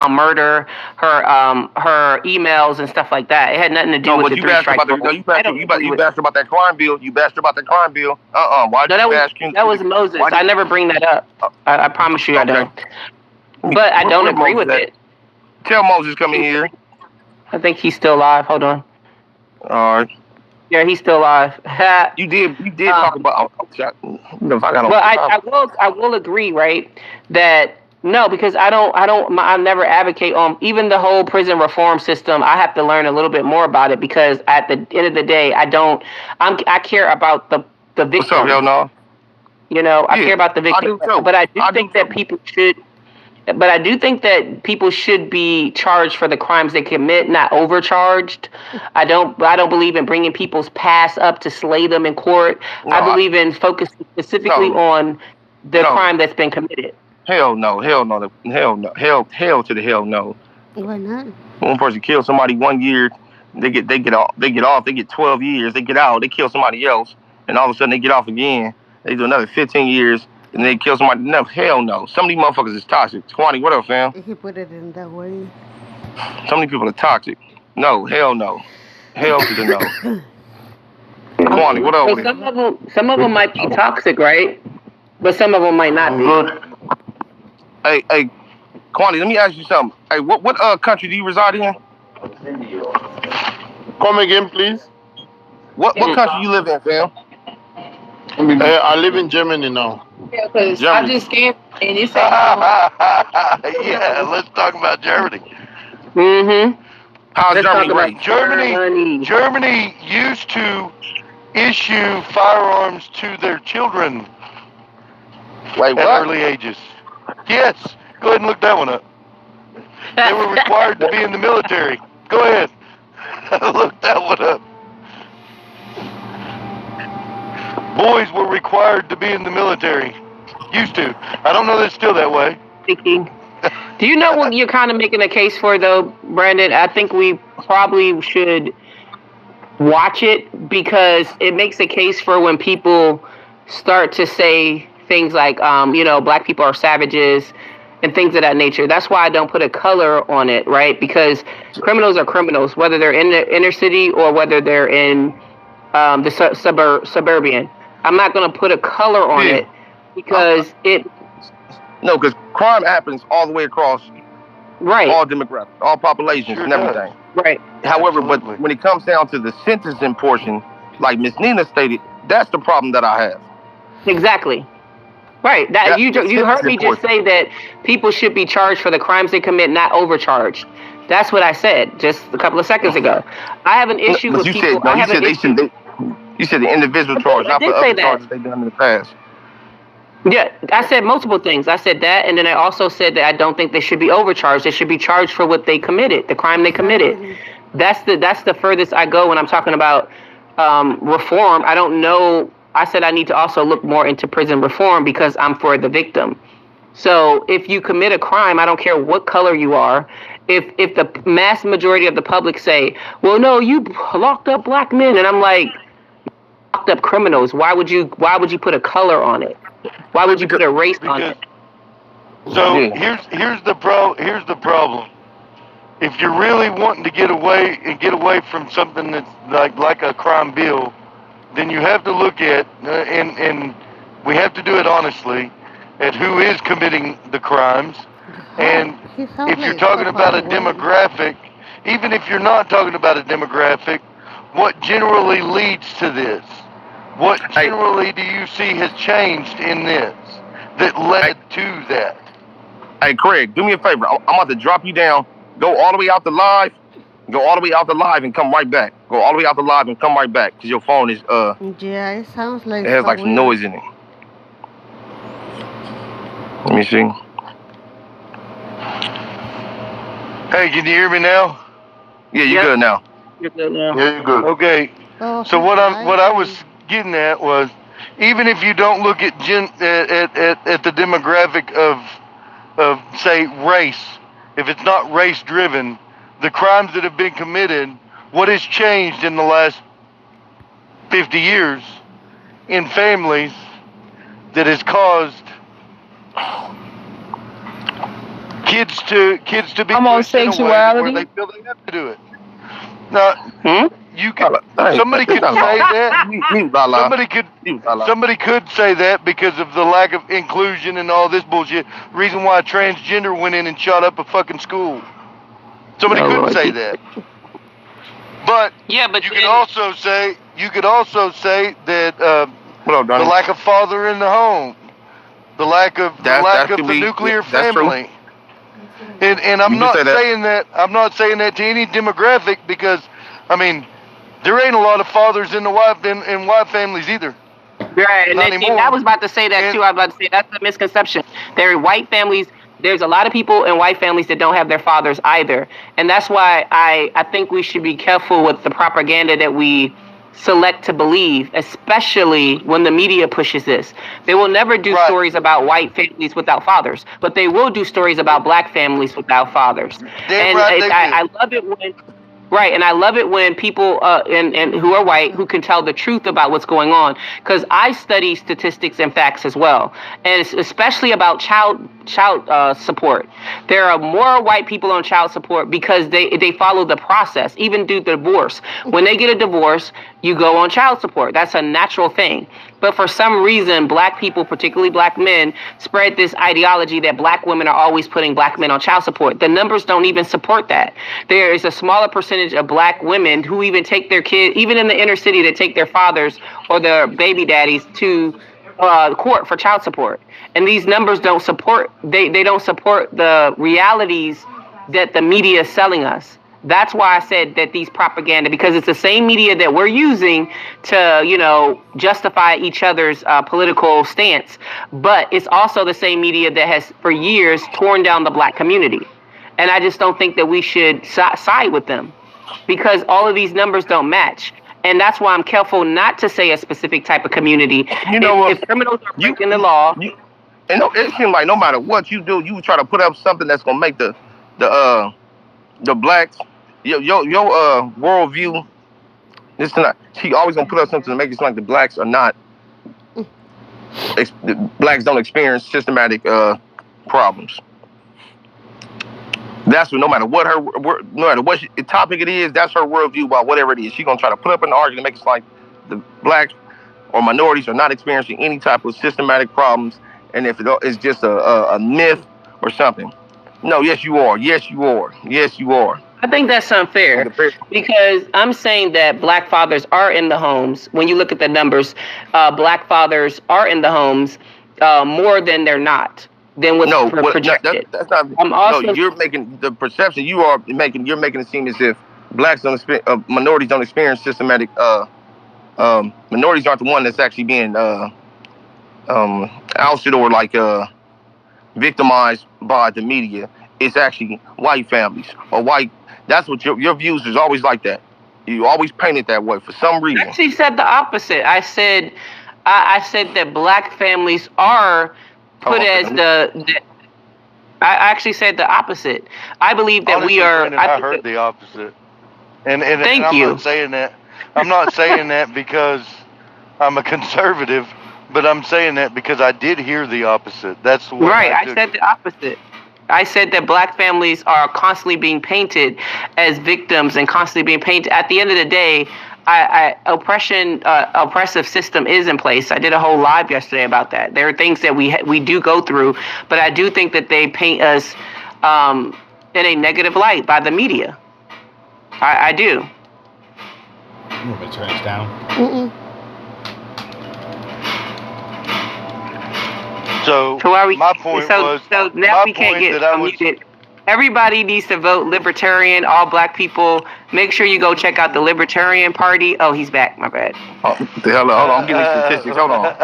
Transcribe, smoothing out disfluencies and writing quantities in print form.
murder, her emails and stuff like that. It had nothing to do No, with but the you three bashed strike about the no, rule. I don't agree you with. bashed about that crime bill. You bashed about that crime bill. Why No, did you bash that was Moses. why I did never bring that up. I promise you, I okay. don't. But I don't Where agree Moses with at? it. Tell Moses come in here. I think he's still alive. Hold on. All right. Yeah, he's still alive. You did talk about if I got on But I will agree, right? That no, because I never advocate on even the whole prison reform system. I have to learn a little bit more about it because at the end of the day, I care about the what's up, hell victims. no? I Yeah, care about the I victims, do too. but I do I do think that too. people should. But I do think that people should be charged for the crimes they commit, not overcharged. I don't believe in bringing people's past up to slay them in court. No, I believe in focusing specifically no, on the no. crime that's been committed. Hell no, hell no, hell no, hell to the hell no. Why not? One person kills somebody 1 year, they get 12 years, they get out, they kill somebody else, and all of a sudden they get off again. They do another 15 years, and they kill somebody. No, hell no. Some of these motherfuckers is toxic. Squatty, what up, fam? If you put it in that way. Some of these people are toxic. No, hell no. Hell to the no. Squatty, what up So with it? some of them might be toxic, right? But some of them might not be. Good. Hey, Kwani, let me ask you something. Hey, what country do you reside in? Come again, please. What country you live in, fam? I live in Germany now. Yeah, because I Germany. just scanned and it said. Yeah, let's talk about Germany. Mm-hmm. How's Let's Germany talk about rate? Germany used to issue firearms to their children Wait, at what? early ages. Yes, go ahead and look that one up. They were required to be in the military. Go ahead, look that one up. Boys were required to be in the military. Used to. I don't know that it's still that way. Do you know what you're kind of making a case for, though, Brandon? I think we probably should watch it because it makes a case for when people start to say things like, black people are savages and things of that nature. That's why I don't put a color on it, right? Because criminals are criminals, whether they're in the inner city or whether they're in the suburban. I'm not going to put a color on it because No, because crime happens all the way across right, all demographics, all populations, Sure and everything. does. right. However, Absolutely. but when it comes down to the sentencing portion, like Miss Nina stated, that's the problem that I have. Exactly. Right. That you heard me just say that people should be charged for the crimes they commit, not overcharged. That's what I said just a couple of seconds ago. I have an issue with people. I have an issue. You said the individual charge, not for other charges they've done in the past. Yeah, I said multiple things. I said that, and then I also said that I don't think they should be overcharged. They should be charged for what they committed, the crime they committed. That's the furthest I go when I'm talking about reform. I don't know. I said I need to also look more into prison reform because I'm for the victim. So if you commit a crime, I don't care what color you are. If the mass majority of the public say, well, no, you locked up black men, and I'm like, locked up criminals. Why would you put a color on it? Why would you put a race on it? So here's the problem. If you're really wanting to get away from something that's like a crime bill, then you have to look at and we have to do it honestly at who is committing the crimes. And if you're talking about a demographic, even if you're not talking about a demographic, what generally leads to this? What generally do you see has changed in this that led to that? Hey, Craig, do me a favor. I'm about to drop you down. Go all the way out the live. Go all the way out the live and come right back. Go all the way out the live and come right back because your phone is Yeah, it sounds like it has like some noise in it. Let me see. Hey, can you hear me now? Yeah, you're good now. You're good now. Yeah, you're good. Okay. So what I was getting at was, even if you don't look at the demographic of say race, if it's not race driven, the crimes that have been committed, what has changed in the last 50 years in families that has caused kids to be pushed in a way Homosexuality. where they feel they have to do it. Now, you could Hey, somebody could that's say not- that. Mute, Lala. Mute, Lala. Somebody could say that because of the lack of inclusion and all this bullshit. Reason why transgender went in and shot up a fucking school. Somebody Oh, could Lord. say that. But Yeah, but you could also say that What up, the Donnie? lack of father in the home, the lack of That the could be- nuclear that's true. family. And I'm You can not say that. saying that. I'm not saying that to any demographic because, I mean, there ain't a lot of fathers in the wife families either. Right, and Not then, anymore. I was about to say that And- too. I was about to say that's a misconception. There are white families. There's a lot of people in white families that don't have their fathers either, and that's why I think we should be careful with the propaganda that we select to believe, especially when the media pushes this. They will never do Right. stories about white families without fathers, but they will do stories about black families without fathers. Damn And right they I will. love it when. Right, and I love it when people and who are white who can tell the truth about what's going on, because I study statistics and facts as well, and it's especially about child support. There are more white people on child support because they follow the process, even through divorce. When they get a divorce, you go on child support. That's a natural thing. But for some reason, black people, particularly black men, spread this ideology that black women are always putting black men on child support. The numbers don't even support that. There is a smaller percentage of black women who even take their kids, even in the inner city, that take their fathers or their baby daddies to court for child support. And these numbers don't support, they don't support the realities that the media is selling us. That's why I said that these propaganda, because it's the same media that we're using to, justify each other's political stance, but it's also the same media that has for years torn down the black community. And I just don't think that we should side with them because all of these numbers don't match. And that's why I'm careful not to say a specific type of community. You know what? If criminals are breaking the law, It seems like no matter what you do, you try to put up something that's gonna make the blacks your worldview. It's not. She always gonna put up something to make it seem like the blacks are not. The blacks don't experience systematic problems. That's what. No matter what topic it is, that's her worldview about whatever it is. She's gonna try to put up an argument, make it like the blacks or minorities are not experiencing any type of systematic problems, and if it's just a myth or something. No, yes you are. Yes you are. Yes you are. I think that's unfair because I'm saying that black fathers are in the homes. When you look at the numbers, black fathers are in the homes more than they're not. Than what's projected. That's not. No, you're making the perception you're making it seem as if blacks minorities don't experience systematic. Minorities aren't the one that's actually being ousted or victimized by the media. It's actually white families or white. That's what your views is always like that. You always paint it that way for some reason. I actually said the opposite. I said that black families are put as the. I actually said the opposite. I believe that Honestly, we are. Brandon, I heard the opposite. And Thank you. I'm not saying that. I'm not saying that because I'm a conservative, but I'm saying that because I did hear the opposite. That's what right. I said the opposite. I said that black families are constantly being painted as victims and constantly being painted. At the end of the day, oppressive system is in place. I did a whole live yesterday about that. There are things that we do go through, but I do think that they paint us in a negative light by the media. I do. I'm going to turn this down. So my point was. So now we can't get unmuted. Everybody needs to vote Libertarian, all black people. Make sure you go check out the Libertarian Party. Oh, he's back. My bad. Oh, the hell, hold on. I'm getting these statistics. Hold on.